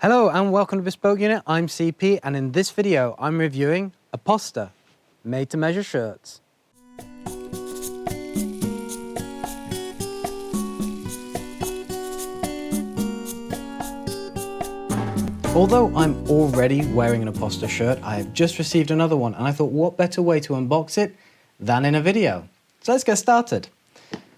Hello and welcome to Bespoke Unit. I'm CP and in this video I'm reviewing Apposta made-to-measure shirts. Although I'm already wearing an Apposta shirt, I have just received another one and I thought what better way to unbox it than in a video. So let's get started.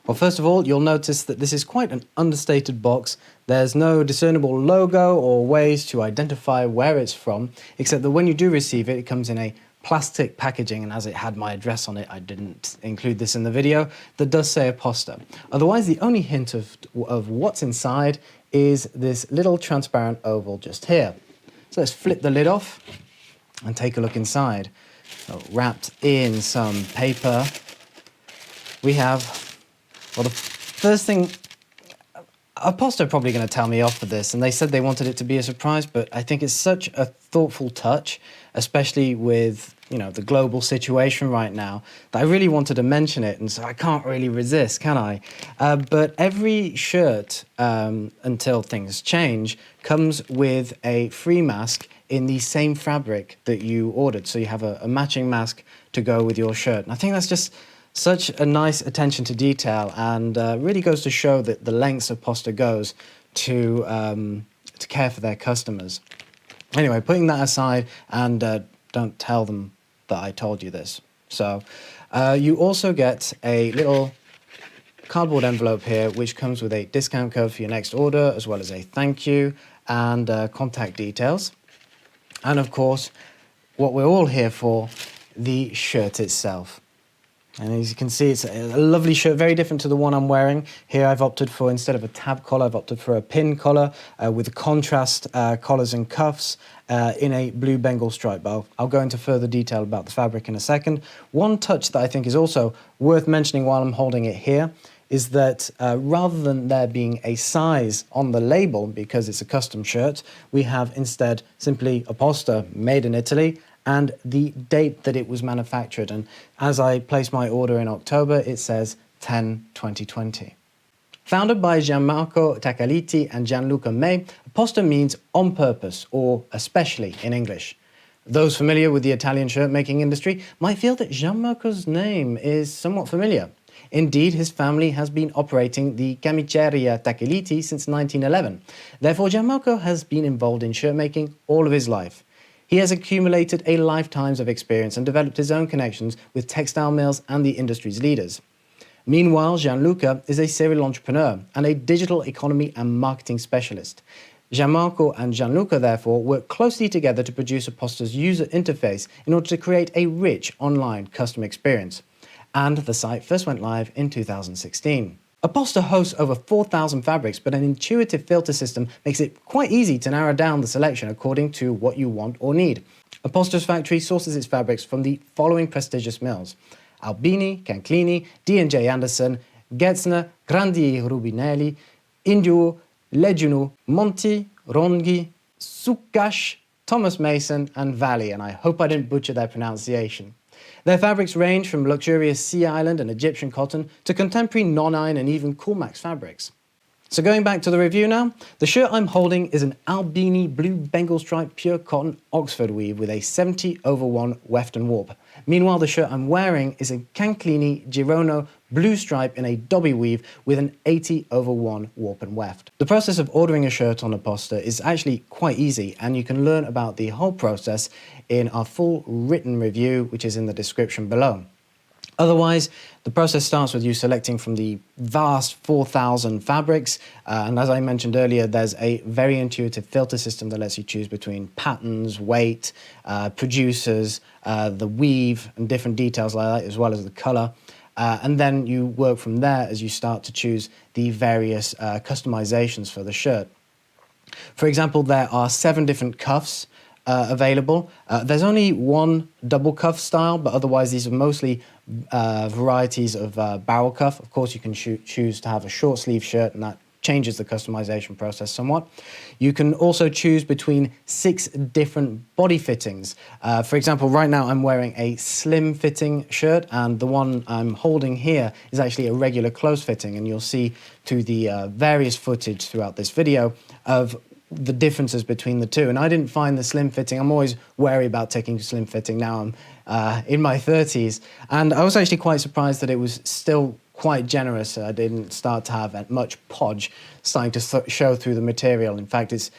Well, first of all, you'll notice that this is quite an understated box. There's no discernible logo or ways to identify where it's from, except that when you do receive it, it comes in a plastic packaging, and as it had my address on it, I didn't include this in the video, that does say Apposta. Otherwise, the only hint of what's inside is this little transparent oval just here. So let's flip the lid off and take a look inside. So wrapped in some paper, we have, well, the first thing, Apposta are probably going to tell me off for this, and they said they wanted it to be a surprise, but I think it's such a thoughtful touch, especially with, the global situation right now, that I really wanted to mention it, and so I can't really resist, can I? But every shirt, until things change, comes with a free mask in the same fabric that you ordered, so you have a matching mask to go with your shirt, and I think that's just such a nice attention to detail, and really goes to show that the lengths Apposta goes to care for their customers. Anyway, putting that aside, and don't tell them that I told you this. So you also get a little cardboard envelope here, which comes with a discount code for your next order, as well as a thank you and contact details. And of course, what we're all here for, the shirt itself. And as you can see, it's a lovely shirt, very different to the one I'm wearing. Here I've opted for, instead of a tab collar, I've opted for a pin collar with contrast collars and cuffs in a blue Bengal stripe. I'll go into further detail about the fabric in a second. One touch that I think is also worth mentioning while I'm holding it here is that rather than there being a size on the label, because it's a custom shirt, we have instead simply Apposta, made in Italy, and the date that it was manufactured. And as I placed my order in October, it says 10/2020. Founded by Gianmarco Taccaliti and Gianluca May, Apposta means on purpose or especially in English. Those familiar with the Italian shirt-making industry might feel that Gianmarco's name is somewhat familiar. Indeed, his family has been operating the Camiceria Taccaliti since 1911. Therefore, Gianmarco has been involved in shirt-making all of his life. He has accumulated a lifetime of experience and developed his own connections with textile mills and the industry's leaders. Meanwhile, Gianluca is a serial entrepreneur and a digital economy and marketing specialist. Gianmarco and Gianluca, therefore, work closely together to produce Apposta's user interface in order to create a rich online customer experience. And the site first went live in 2016. Apposta hosts over 4,000 fabrics, but an intuitive filter system makes it quite easy to narrow down the selection according to what you want or need. Apposta's factory sources its fabrics from the following prestigious mills: Albini, Canclini, D&J Anderson, Getzner, Grandi Rubinelli, Induo, Legionu, Monti, Ronghi, Sukash, Thomas Mason, and Valley, and I hope I didn't butcher their pronunciation. Their fabrics range from luxurious Sea Island and Egyptian cotton to contemporary non-iron and even Coolmax fabrics. So going back to the review now, the shirt I'm holding is an Albini blue Bengal stripe pure cotton Oxford weave with a 70/1 weft and warp. Meanwhile, the shirt I'm wearing is a Canclini Girono blue stripe in a Dobby weave with an 80/1 warp and weft. The process of ordering a shirt on Apposta is actually quite easy, and you can learn about the whole process in our full written review, which is in the description below. Otherwise, the process starts with you selecting from the vast 4,000 fabrics, and as I mentioned earlier, there's a very intuitive filter system that lets you choose between patterns, weight, producers, the weave, and different details like that, as well as the color. And then you work from there as you start to choose the various customizations for the shirt. For example, there are 7 different cuffs available. There's only one double cuff style, but otherwise these are mostly varieties of barrel cuff. Of course, you can choose to have a short sleeve shirt, and that changes the customization process somewhat. You can also choose between 6 different body fittings. For example, right now I'm wearing a slim fitting shirt, and the one I'm holding here is actually a regular close fitting, and you'll see through the various footage throughout this video of the differences between the two. And I didn't find the slim fitting. I'm always wary about taking slim fitting. Now I'm in my 30s, and I was actually quite surprised that it was still quite generous. I didn't start to have much podge starting to show through the material. In fact, it's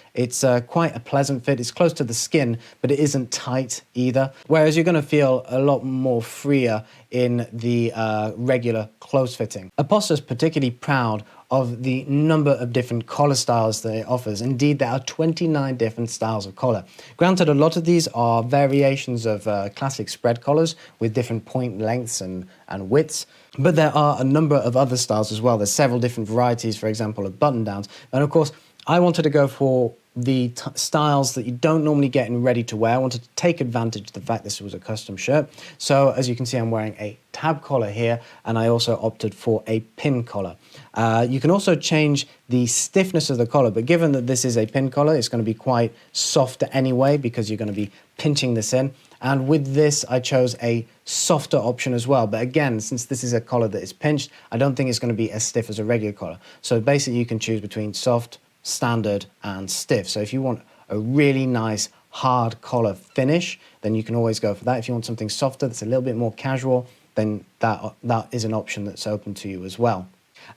quite a pleasant fit. It's close to the skin, but it isn't tight either. Whereas you're going to feel a lot more freer in the regular close fitting. Apposta's particularly proud of the number of different collar styles that it offers. Indeed, there are 29 different styles of collar. Granted, a lot of these are variations of classic spread collars with different point lengths and widths, but there are a number of other styles as well. There's several different varieties, for example, of button downs. And of course, I wanted to go for the styles that you don't normally get in ready to wear. I wanted to take advantage of the fact this was a custom shirt. So as you can see, I'm wearing a tab collar here, and I also opted for a pin collar. You can also change the stiffness of the collar, but given that this is a pin collar, it's going to be quite soft anyway because you're going to be pinching this in. And with this, I chose a softer option as well. But again, since this is a collar that is pinched, I don't think it's going to be as stiff as a regular collar. So basically, you can choose between soft, standard, and stiff. So if you want a really nice hard collar finish, then you can always go for that. If you want something softer that's a little bit more casual, then that is an option that's open to you as well.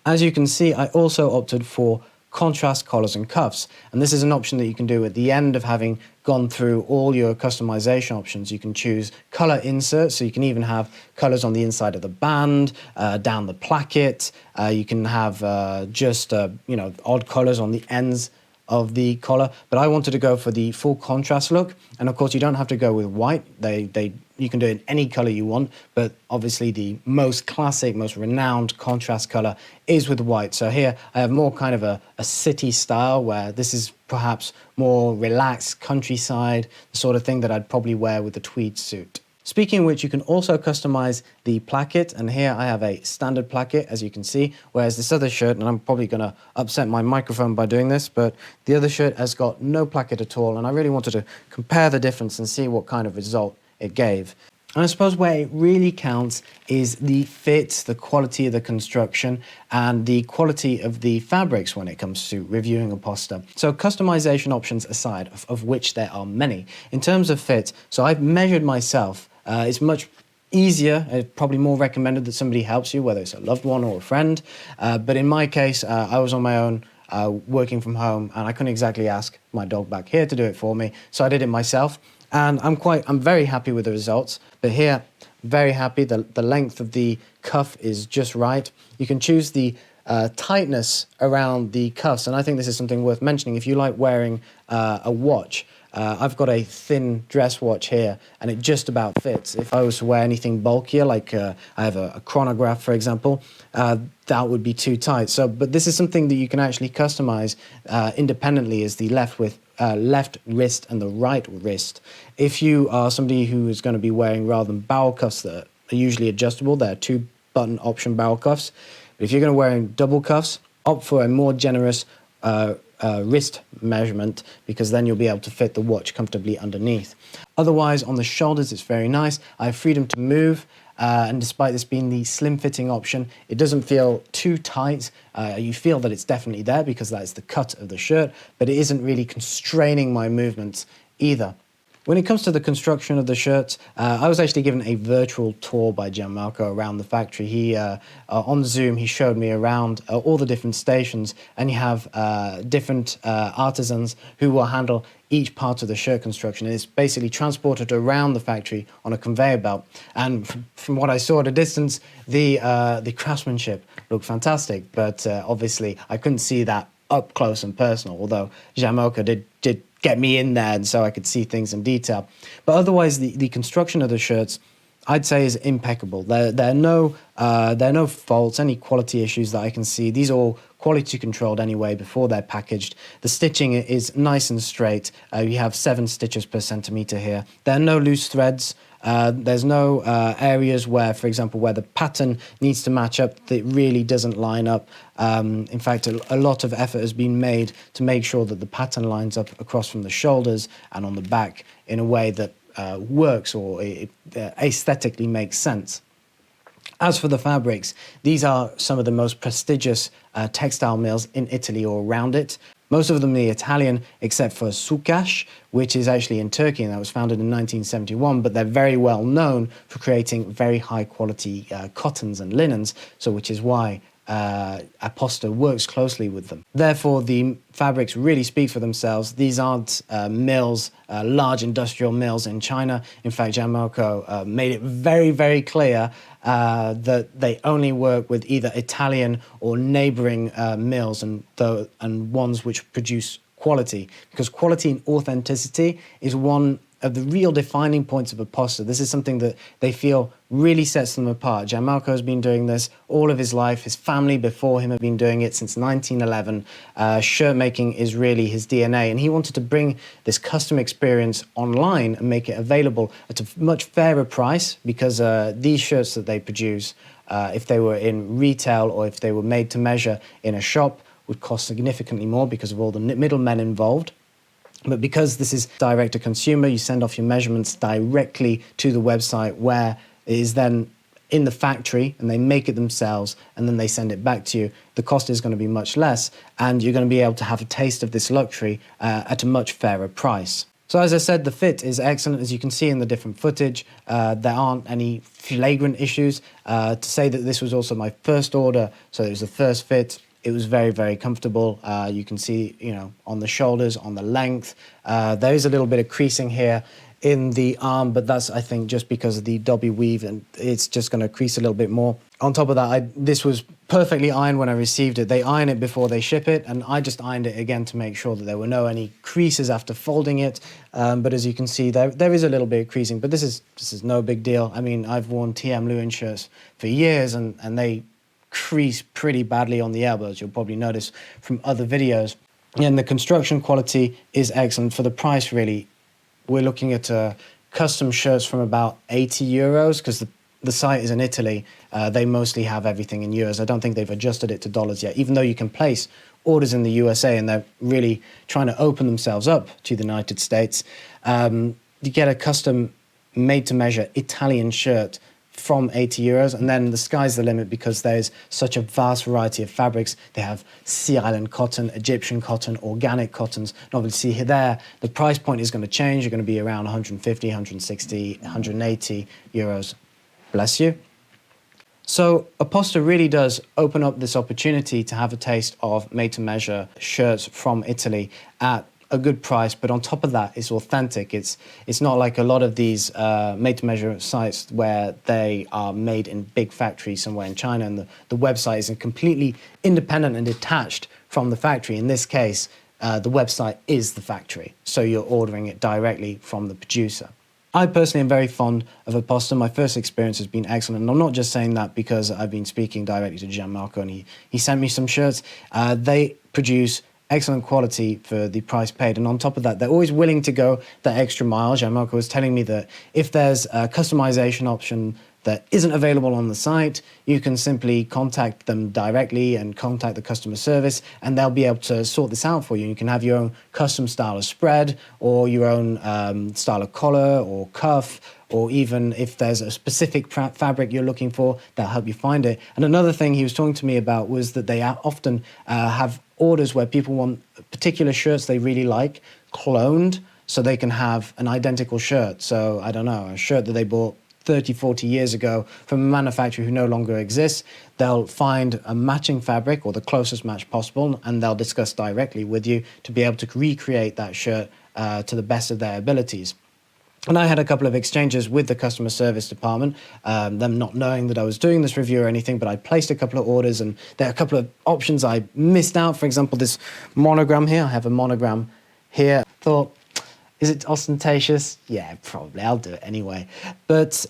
As you can see, I also opted for contrast collars and cuffs, and this is an option that you can do at the end of having gone through all your customization options. You can choose color inserts, so you can even have colors on the inside of the band, down the placket. You can have just odd colors on the ends of the collar, but I wanted to go for the full contrast look. And of course, you don't have to go with white. You can do it in any color you want, but obviously the most classic, most renowned contrast color is with white. So here I have more kind of a city style, where this is perhaps more relaxed countryside, the sort of thing that I'd probably wear with a tweed suit. Speaking of which, you can also customize the placket, and here I have a standard placket, as you can see, whereas this other shirt, and I'm probably going to upset my microphone by doing this, but the other shirt has got no placket at all, and I really wanted to compare the difference and see what kind of result it gave. And I suppose where it really counts is the fit, the quality of the construction, and the quality of the fabrics when it comes to reviewing Apposta. So customization options aside, of which there are many, in terms of fit, so I've measured myself. It's much easier, probably more recommended that somebody helps you, whether it's a loved one or a friend. But in my case, I was on my own, working from home, and I couldn't exactly ask my dog back here to do it for me, so I did it myself. And I'm very happy with the results. But here, very happy. The length of the cuff is just right. You can choose the tightness around the cuffs, and I think this is something worth mentioning. If you like wearing a watch, I've got a thin dress watch here, and it just about fits. If I was to wear anything bulkier, like I have a chronograph, for example, that would be too tight. But this is something that you can actually customize independently, is the left wrist and the right wrist. If you are somebody who is going to be wearing, rather than barrel cuffs that are usually adjustable, they're 2-button option barrel cuffs. But if you're going to wear double cuffs, opt for a more generous wrist measurement, because then you'll be able to fit the watch comfortably underneath. Otherwise, on the shoulders, it's very nice. I have freedom to move, and despite this being the slim fitting option, it doesn't feel too tight. You feel that it's definitely there because that is the cut of the shirt, but it isn't really constraining my movements either. When it comes to the construction of the shirts, I was actually given a virtual tour by Gianmarco around the factory. He, on Zoom, he showed me around all the different stations, and you have different artisans who will handle each part of the shirt construction. It's basically transported around the factory on a conveyor belt. And from what I saw at a distance, the craftsmanship looked fantastic, but obviously I couldn't see that up close and personal, although Gianmarco did get me in there, and so I could see things in detail. But otherwise, the construction of the shirts, I'd say, is impeccable. There are no faults, any quality issues that I can see. These are all quality controlled anyway before they're packaged. The stitching is nice and straight. You have 7 stitches per centimeter here. There are no loose threads. There's no areas where, for example, where the pattern needs to match up, that really doesn't line up. In fact, a lot of effort has been made to make sure that the pattern lines up across from the shoulders and on the back in a way that works, or it aesthetically makes sense. As for the fabrics, these are some of the most prestigious textile mills in Italy or around it. Most of them are Italian, except for Sukash, which is actually in Turkey, and that was founded in 1971, but they're very well known for creating very high quality cottons and linens, so which is why Apposta works closely with them. Therefore, the fabrics really speak for themselves. These aren't mills, large industrial mills in China. In fact, Gianmarco made it very, very clear that they only work with either Italian or neighboring mills and ones which produce quality, because quality and authenticity is one of the real defining points of Apposta. This is something that they feel really sets them apart. Gianmarco has been doing this all of his life. His family before him have been doing it since 1911. Shirt making is really his DNA, and he wanted to bring this custom experience online and make it available at a much fairer price, because these shirts that they produce, if they were in retail or if they were made to measure in a shop, would cost significantly more because of all the middlemen involved. But because this is direct to consumer, you send off your measurements directly to the website, where it is then in the factory and they make it themselves and then they send it back to you. The cost is going to be much less, and you're going to be able to have a taste of this luxury at a much fairer price. So as I said, the fit is excellent, as you can see in the different footage. There aren't any flagrant issues. To say that this was also my first order, so it was the first fit. It was very, very comfortable. You can see, on the shoulders, on the length. There is a little bit of creasing here in the arm, but that's, I think, just because of the dobby weave, and it's just going to crease a little bit more. On top of that, this was perfectly ironed when I received it. They iron it before they ship it, and I just ironed it again to make sure that there were any creases after folding it. But as you can see, there is a little bit of creasing, but this is no big deal. I mean, I've worn TM Lewin shirts for years, and they crease pretty badly on the elbows. You'll probably notice from other videos. And the construction quality is excellent. For the price, really, we're looking at custom shirts from about 80 euros, because the site is in Italy. They mostly have everything in euros. I don't think they've adjusted it to dollars yet, even though you can place orders in the USA, and they're really trying to open themselves up to the United States. You get a custom made-to-measure Italian shirt from 80 euros, and then the sky's the limit, because there's such a vast variety of fabrics. They have Sea Island cotton, Egyptian cotton, organic cottons. And obviously there, the price point is going to change. You're going to be around 150, 160, 180 euros. Bless you. So Apposta really does open up this opportunity to have a taste of made-to-measure shirts from Italy at a good price, but on top of that, it's authentic. It's not like a lot of these made-to-measure sites where they are made in big factories somewhere in China, and the website is completely independent and detached from the factory. In this case, the website is the factory, so you're ordering it directly from the producer. I personally am very fond of Apposta. My first experience has been excellent, and I'm not just saying that because I've been speaking directly to Gianmarco and he sent me some shirts. They produce excellent quality for the price paid, and on top of that, they're always willing to go that extra mile. Gianmarco was telling me that if there's a customization option that isn't available on the site, you can simply contact them directly and contact the customer service, and they'll be able to sort this out for you. You can have your own custom style of spread, or your own style of collar or cuff, or even if there's a specific fabric you're looking for, they'll help you find it. And another thing he was talking to me about was that they often have orders where people want particular shirts they really like cloned, so they can have an identical shirt. So, I don't know, a shirt that they bought 30, 40 years ago from a manufacturer who no longer exists. They'll find a matching fabric or the closest match possible, and they'll discuss directly with you to be able to recreate that shirt to the best of their abilities. And I had a couple of exchanges with the customer service department, them not knowing that I was doing this review or anything, but I placed a couple of orders, and there are a couple of options I missed out. For example, this monogram here. I have a monogram here. Thought, is it ostentatious? Yeah, probably. I'll do it anyway. But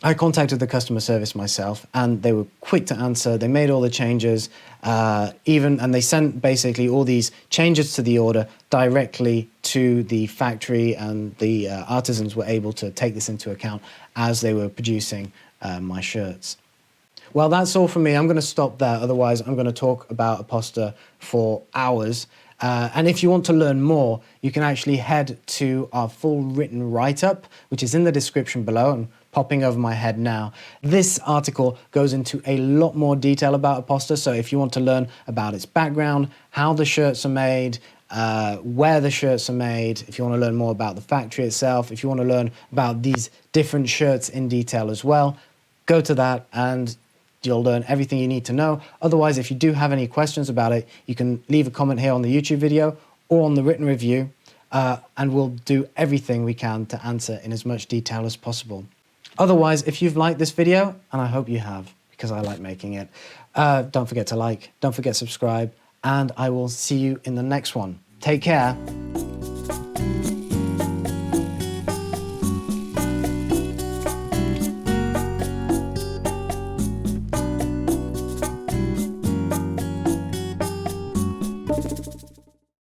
I contacted the customer service myself, and they were quick to answer. They made all the changes, and they sent basically all these changes to the order directly to the factory, and the artisans were able to take this into account as they were producing my shirts. Well, that's all from me. I'm going to stop there. Otherwise, I'm going to talk about Apposta for hours. And if you want to learn more, you can actually head to our full written write-up, which is in the description below, and popping over my head now. This article goes into a lot more detail about Apposta, so if you want to learn about its background, how the shirts are made, where the shirts are made, if you want to learn more about the factory itself, if you want to learn about these different shirts in detail as well, go to that and you'll learn everything you need to know. Otherwise, if you do have any questions about it, you can leave a comment here on the YouTube video or on the written review, and we'll do everything we can to answer in as much detail as possible. Otherwise, if you've liked this video, and I hope you have, because I like making it, don't forget to like, don't forget to subscribe, and I will see you in the next one. Take care.